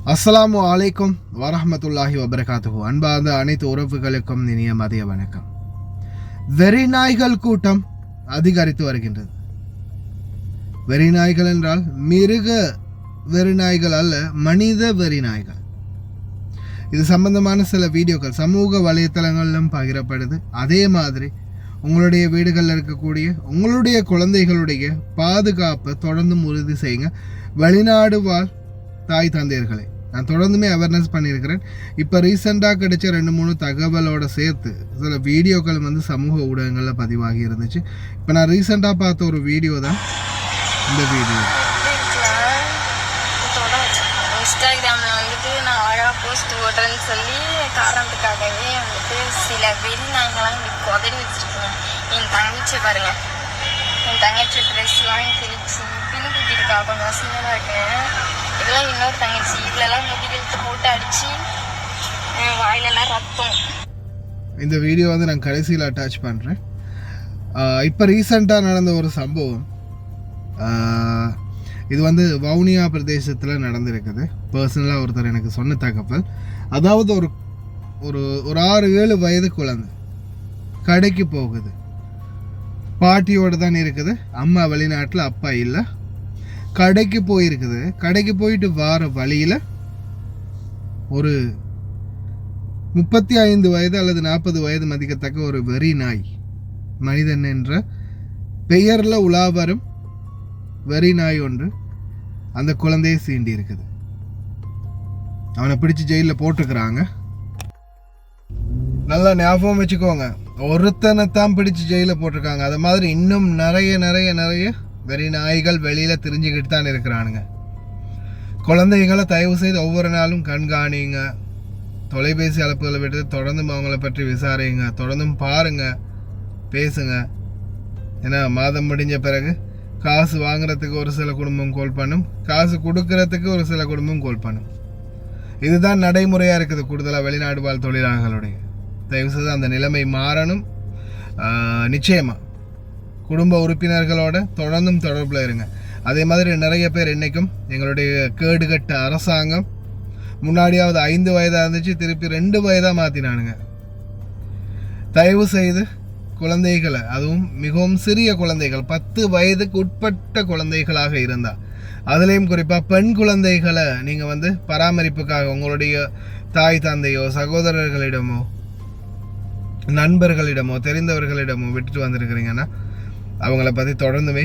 அஸ்ஸலாமு அலைக்கும் வரஹ்மத்துல்லாஹி வபரகாத்துஹு. அன்பார்ந்த அனைத்து உறவுகளுக்கும் இனிய மதிய வணக்கம். வெறிநாய்கள் கூட்டம் அதிகரித்து வருகின்றது. வெறிநாய்கள் என்றால் மிருக வெறிநாய்கள் அல்ல, மனித வெறிநாய்கள். இது சம்பந்தமான சில வீடியோக்கள் சமூக வலைத்தளங்களிலும் பகிரப்படுது. அதே மாதிரி உங்களுடைய வீடுகளில் இருக்கக்கூடிய உங்களுடைய குழந்தைகளுடைய பாதுகாப்பை தொடர்ந்து உறுதி செய்யுங்க. வெளிநாடு வாழ் தாய் தந்தையர்களை நான் தொடர்ந்துமே அவேர்னஸ் பண்ணியிருக்கிறேன். இப்போ ரீசெண்டாக கிடைச்ச 2-3 தகவலோட சேர்த்து சில வீடியோக்கள் சமூக ஊடகங்களில் பதிவாகி இருந்துச்சு. இப்போ நான் ரீசெண்டாக பார்த்த ஒரு வீடியோ தான் இந்த வீடியோ. இன்ஸ்டாகிராமில் நான் அழகாக போஸ்ட் போடுறேன்னு சொல்லி காரணத்துக்காகவே சில வெறி நாய்கள்லாம் கொதறி வச்சுருக்கேன். என் தங்கச்சி பாருங்கள், என் தங்கச்சி ட்ரெஸ்லாம் கிழிச்சு பின்னு குத்திருக்கா, கொஞ்சம் வசதியாக இருக்கேன். இதெல்லாம் இன்னொரு தங்கச்சி, இதுலலாம் முடிவெழுத்து போட்டு அடித்து வாயிலெல்லாம் ரத்தம். இந்த வீடியோ நான் கடைசியில் அட்டாச் பண்ணுறேன். இப்போ ரீசெண்டாக நடந்த ஒரு சம்பவம், இது வவுனியா பிரதேசத்தில் நடந்திருக்குது. பர்சனலாக ஒருத்தர் எனக்கு சொன்ன தகவல். அதாவது ஒரு ஒரு 6-7 வயது குழந்தை கடைக்கு போகுது. பாட்டியோடு தான் இருக்குது, அம்மா வெளிநாட்டில், அப்பா இல்லை. கடைக்கு போயிருக்குது. கடைக்கு போயிட்டு வார வழியில் ஒரு 35 வயது அல்லது 40 வயது மதிக்கத்தக்க ஒரு வெறி நாய், மனிதன் என்ற பெயரில் உலாவரும் வெறி நாய் ஒன்று அந்த குழந்தையை சீண்டி இருக்குது. அவனை பிடிச்சி ஜெயிலில் போட்டுக்கிறாங்க. நல்லா ஞாபகம் வச்சுக்கோங்க, ஒருத்தனைத்தான் பிடிச்சி ஜெயிலில் போட்டிருக்காங்க. அது மாதிரி இன்னும் நிறைய நிறைய நிறைய வெறி நாய்கள் வெளியில் திரிஞ்சுக்கிட்டு தான் இருக்கிறானுங்க. குழந்தைகளை தயவு செய்து ஒவ்வொரு நாளும் கண்காணிங்க. தொலைபேசி அழைப்புகளை விட்டு தொடர்ந்து அவங்கள பற்றி விசாரிங்க. தொடர்ந்தும் பாருங்க, பேசுங்க. ஏன்னா மாதம் முடிஞ்ச பிறகு காசு வாங்குறதுக்கு ஒரு சில குடும்பம் கோல் பண்ணும், காசு கொடுக்கறதுக்கு ஒரு சில குடும்பம் கோல் பண்ணும். இதுதான் நடைமுறையாக இருக்குது கூடுதலாக வெளிநாடு வாழ் தொழிலாளர்களுடைய. தயவு செய்து அந்த நிலைமை மாறணும். நிச்சயமாக குடும்ப உறுப்பினர்களோட தொடர்ந்தும் தொடர்பில் இருங்க. அதே மாதிரி நிறைய பேர் இன்றைக்கும் எங்களுடைய கேடுகட்ட அரசாங்கம் முன்னாடியாவது 5 வயதாக இருந்துச்சு, திருப்பி 2 வயதாக மாற்றினானுங்க. தயவு செய்து குழந்தைகளை, அதுவும் மிகவும் சிறிய குழந்தைகள், 10 வயதுக்கு உட்பட்ட குழந்தைகளாக இருந்தால், அதுலேயும் குறிப்பாக பெண் குழந்தைகளை நீங்கள் பராமரிப்புக்காக உங்களுடைய தாய் தந்தையோ சகோதரர்களிடமோ நண்பர்களிடமோ தெரிந்தவர்களிடமோ விட்டுட்டு வந்திருக்கிறீங்கன்னா அவங்கள பற்றி தொடர்ந்துமே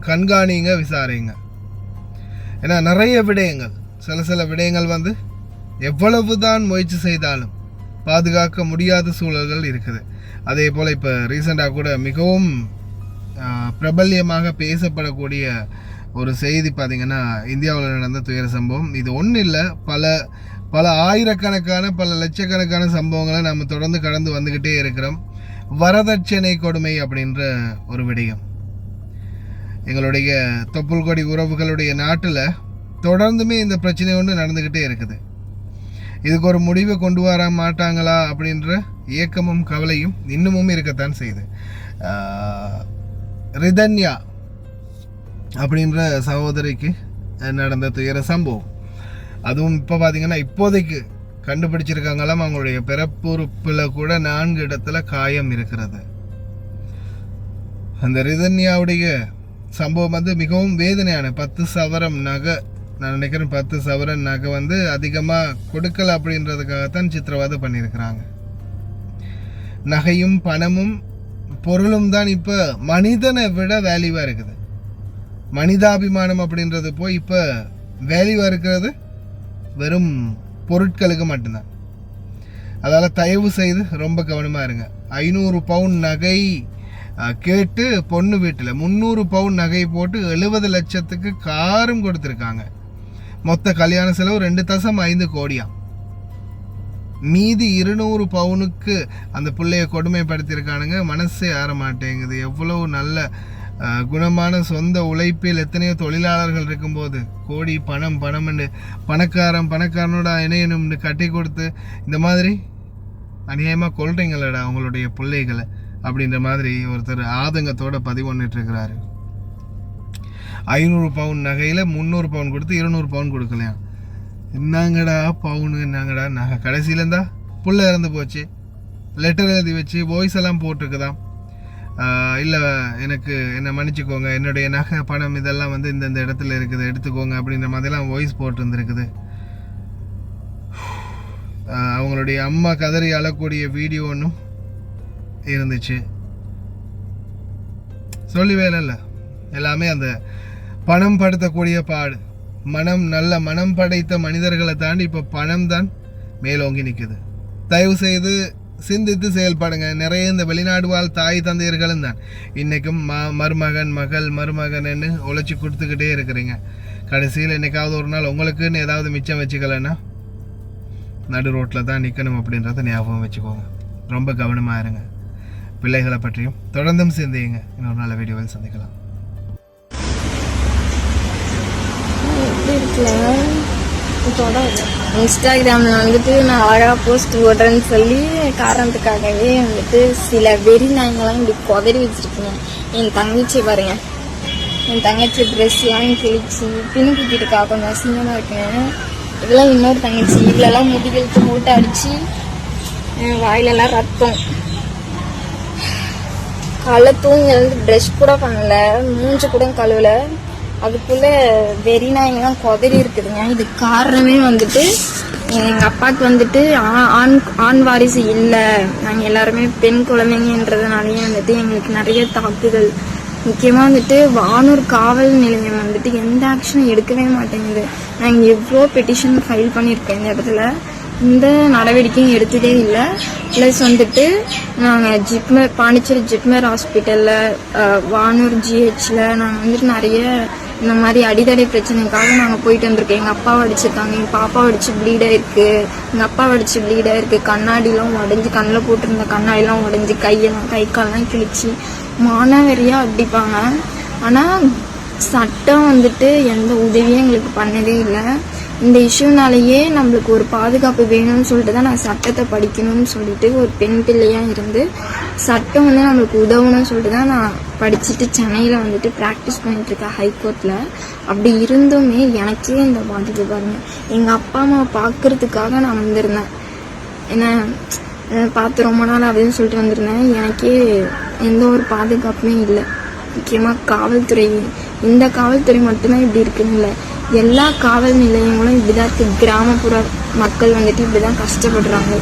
கண்காணிங்க, விசாரிங்க. ஏன்னா நிறைய விடயங்கள், சில விடயங்கள் எவ்வளவு தான் முயற்சி செய்தாலும் பாதுகாக்க முடியாத சூழல்கள் இருக்குது. அதே போல் இப்போ ரீசெண்டாக கூட மிகவும் பிரபல்யமாக பேசப்படக்கூடிய ஒரு செய்தி பார்த்திங்கன்னா, இந்தியாவில் நடந்த துயர சம்பவம். இது ஒன்றும் இல்லை, பல ஆயிரக்கணக்கான பல லட்சக்கணக்கான சம்பவங்களை நம்ம தொடர்ந்து கடந்து வந்துக்கிட்டே இருக்கிறோம். வரதட்சணை கொடுமை அப்படின்ற ஒரு விடயம் எங்களுடைய தொப்புள் கொடி உறவுகளுடைய நாட்டில் தொடர்ந்துமே இந்த பிரச்சனை ஒன்று நடந்துக்கிட்டே இருக்குது. இதுக்கு ஒரு முடிவை கொண்டு வர மாட்டாங்களா அப்படின்ற ஏக்கமும் கவலையும் இன்னமும் இருக்கத்தான் செய்யுது. ரிதன்யா அப்படின்ற சகோதரிக்கு நடந்த துயர சம்பவம், அதுவும் இப்போ பார்த்தீங்கன்னா இப்போதைக்கு கண்டுபிடிச்சிருக்காங்களாம். அவங்களுடைய பிறப்புறுப்பில் கூட 4 இடத்துல காயம் இருக்கிறது. அந்த ரிதன்யாவுடைய சம்பவம் மிகவும் வேதனையான 10 சவரம் நகை, நான் நினைக்கிறேன் 10 சவரன் நகை அதிகமாக கொடுக்கல அப்படின்றதுக்காகத்தான் சித்திரவதை பண்ணியிருக்கிறாங்க. நகையும் பணமும் பொருளும் தான் இப்போ மனிதனை விட வேல்யூவாக இருக்குது. மனிதாபிமானம் அப்படின்றது போய் இப்போ வேல்யூவாக இருக்கிறது வெறும் பொருட்களுக்கு மட்டும்தான். அதால் தயவு செய்து ரொம்ப கவனமாக இருங்க. 500 பவுன் நகை கேட்டு பொண்ணு வீட்டில் 300 பவுன் நகை போட்டு 70 லட்சத்துக்கு காரும் கொடுத்துருக்காங்க. மொத்த கல்யாண செலவு 2.5 கோடியாம். மீதி 200 பவுனுக்கு அந்த பிள்ளைய கொடுமைப்படுத்தியிருக்கானுங்க. மனசே ஆற மாட்டேங்குது. எவ்வளவு நல்ல குணமான சொந்த உழைப்பில் எத்தனையோ தொழிலாளர்கள் இருக்கும்போது கோடி பணம்னு பணக்காரனோட இணையணும்னு கட்டி கொடுத்து இந்த மாதிரி அநியாயமாக கொள்றீங்களடா அவங்களுடைய பிள்ளைகளை அப்படின்ற மாதிரி ஒருத்தர் ஆதங்கத்தோட பதிவொன்னிட்டுருக்கிறாரு. 500 பவுன் நகையில் 300 பவுன் கொடுத்து 200 பவுன் கொடுக்கலையா. என்னங்கடா பவுனு என்னங்கடா நகை கடைசியில இருந்தா புள்ள இறந்து போச்சு, லெட்டர் எழுதி வச்சு வாய்ஸ் எல்லாம் போட்டிருக்குதாம். இல்லை எனக்கு என்னை மன்னிச்சுக்கோங்க, என்னுடைய நகை பணம் இதெல்லாம் வந்து இந்த இடத்துல இருக்குது எடுத்துக்கோங்க அப்படின்ற மாதிரிலாம் வாய்ஸ் போட்டுருந்துருக்குது. அவங்களுடைய அம்மா கதறி அழக்கூடிய வீடியோ ஒன்றும் இருந்துச்சு. சொல்லி வேலை இல்லை, எல்லாமே அந்த பணம் படுத்தக்கூடிய பாடு. நல்ல மனம் படைத்த மனிதர்களை தாண்டி இப்போ பணம் தான் மேலோங்கி நிற்குது. தயவு செய்து சிந்தித்து செயல்படுங்க. நிறைய இந்த வெளிநாடு வாழ் தாய் தந்தையர்களும் தான் இன்றைக்கும் மருமகன் மகள் மருமகன்னு உழைச்சி கொடுத்துக்கிட்டே இருக்கிறீங்க. கடைசியில் என்னைக்காவது ஒரு நாள் உங்களுக்குன்னு ஏதாவது மிச்சம் வச்சுக்கலன்னா நடு ரோட்டில் தான் நிற்கணும் அப்படின்றத ஞாபகம் வச்சுக்கோங்க. ரொம்ப கவனமாக இருங்க. பிள்ளைகளை பற்றியும் தொடர்ந்தும் சிந்தியுங்க. இன்னொரு நல்ல வீடியோவில் சந்திக்கலாம். இன்ஸ்டாகிராமில் வந்துட்டு நான் அழகாக போஸ்ட் போடுறேன்னு சொல்லி காரணத்துக்காகவே வந்துட்டு சில வெறி நாய்ங்களாம் இப்படி கொதறி வச்சுருக்கீங்க. என் தங்கச்சி பாருங்க, என் தங்கச்சி ட்ரெஸ்லாம் கிழிச்சு பின் குத்திட்டுக்கா, கொஞ்சம் அசிங்கமாக இருக்குங்க. இதெல்லாம் இன்னொரு தங்கச்சி, இவ்வளோலாம் முதுகெழுத்து மூட்டை அடித்து வாயிலெல்லாம் ரத்தம், காலை தூங்கி ட்ரெஸ் கூட பண்ணல, மூஞ்சி கூட கழுவல, அதுக்குள்ள வெறி நாய்ங்கெல்லாம் கொதறி இருக்குதுங்க. இது காரணமே வந்துட்டு எங்கள் அப்பாவுக்கு வந்துட்டு ஆண் வாரிசு இல்லை, நாங்கள் எல்லாருமே பெண் குழந்தைங்கன்றதுனாலேயே வந்துட்டு எங்களுக்கு நிறைய தாக்குதல். முக்கியமாக வந்துட்டு வானூர் காவல் நிலையம் வந்துட்டு எந்த ஆக்ஷனும் எடுக்கவே மாட்டேங்குது. நாங்கள் எவ்வளோ பெட்டிஷன் ஃபைல் பண்ணியிருக்கோம், இந்த இடத்துல இந்த நடவடிக்கையும் எடுத்ததே இல்லை. ப்ளஸ் வந்துட்டு நாங்கள் ஜிப்மர் பாண்டிச்சேரி ஜிப்மர் ஹாஸ்பிட்டலில் வானூர் ஜிஹெச்சில் நாங்கள் வந்துட்டு நிறைய இந்த மாதிரி அடிதடை பிரச்சனைக்காக நாங்கள் போயிட்டு வந்திருக்கோம். எங்கள் அப்பாவை அடிச்சிருக்காங்க, எங்கள் பாப்பாவை அடிச்சு ப்ளீடாக இருக்குது, எங்கள் அப்பாவை அடிச்சு ப்ளீடாக இருக்குது, கண்ணாடிலாம் உடஞ்சி, கண்ணில் போட்டிருந்த கண்ணாடிலாம் உடஞ்சி, கை காலெல்லாம் கிழிச்சு மானாவரியாக அடிப்பாங்க. ஆனால் சட்டம் வந்துட்டு எந்த உதவியும் எங்களுக்கு பண்ணதே இல்லை. இந்த இஷ்யூனாலேயே நம்மளுக்கு ஒரு பாதுகாப்பு வேணும்னு சொல்லிட்டு தான் நான் சட்டத்தை படிக்கணும்னு சொல்லிட்டு ஒரு பெண் பிள்ளையாக இருந்து சட்டம் வந்து நம்மளுக்கு உதவணும்னு சொல்லிட்டு தான் நான் படிச்சுட்டு சென்னையில் வந்துட்டு ப்ராக்டிஸ் பண்ணிட்டுருக்கேன் ஹைகோர்ட்டில். அப்படி இருந்துமே எனக்கே இந்த பாதிப்பு பாருங்க. எங்கள் அப்பா அம்மாவை பார்க்கறதுக்காக நான் வந்திருந்தேன், என்ன பார்த்து ரொம்ப நாள் அப்படின்னு சொல்லிட்டு வந்திருந்தேன். எனக்கே எந்த ஒரு பாதுகாப்புமே இல்லை. முக்கியமாக காவல்துறை, இந்த காவல்துறை மட்டும்தான் இப்படி இருக்குன்னு இல்லை, எல்லா காவல் நிலையங்களும் இப்படிதான் இருக்குது. கிராமப்புற மக்கள் வந்துட்டு இப்படிதான் கஷ்டப்படுறாங்க.